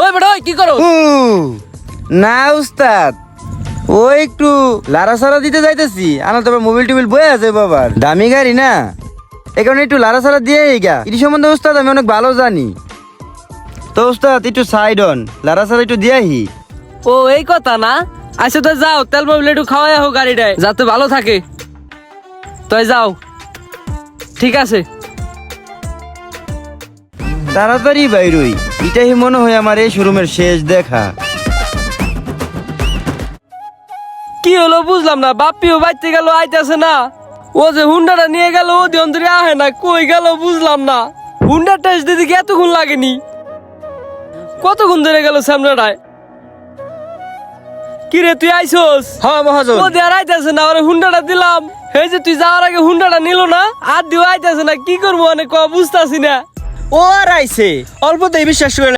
ওই বেটা ওই কি করো? না উস্তাদ, ওই একটু লাড়াছাড়া দিতে যাইতেছি, আনা তবে মোবাইল টোবিল বয়ে আছে বাবার, দামি গাড়ি না, এই কারণে একটু লাড়াছাড়া দিয়ে গা। এটি সম্বন্ধে উস্তাদ আমি অনেক ভালো জানি, তো উস্তাদ একটু সাইড অন লাড়াছাড়া একটু দিয়াহি। ও এই কথা না, আচ্ছা তো যাও, তেল মোবিল একটু খাওয়াই হোক গাড়িটায়, যাতে ভালো থাকে। তাই যাও, ঠিক আছে। তাড়াতাড়ি বাইরই, এটাই মনে হয় আমার এই শোরুমের শেষ দেখা। কি হলো বুঝলাম না, বাপ্পিও বাইতে গেল, আইতাছে না। ও যে হুন্ডাটা নিয়ে গেল, ও দিয়ে অন্তরে আহে না, কই গেল বুঝলাম না। হুন্ডার টেস্ট দিতে কি এতক্ষণ লাগেনি? কতক্ষণ ধরে গেল সামনেটায়? কি রে তুই আইসোস? হ্যাঁ মহাজন। ও দিয়ে আর আইতাছে না, ওরে হুন্ডাটা দিলাম। এই যে তুই যাওয়ার আগে হুন্ডাটা নিল না, আর দিও আইতাছে না, কি করবো অনেক বুঝতাছি না। ও আর আইছে, অল্পতেই বিশ্বাস করে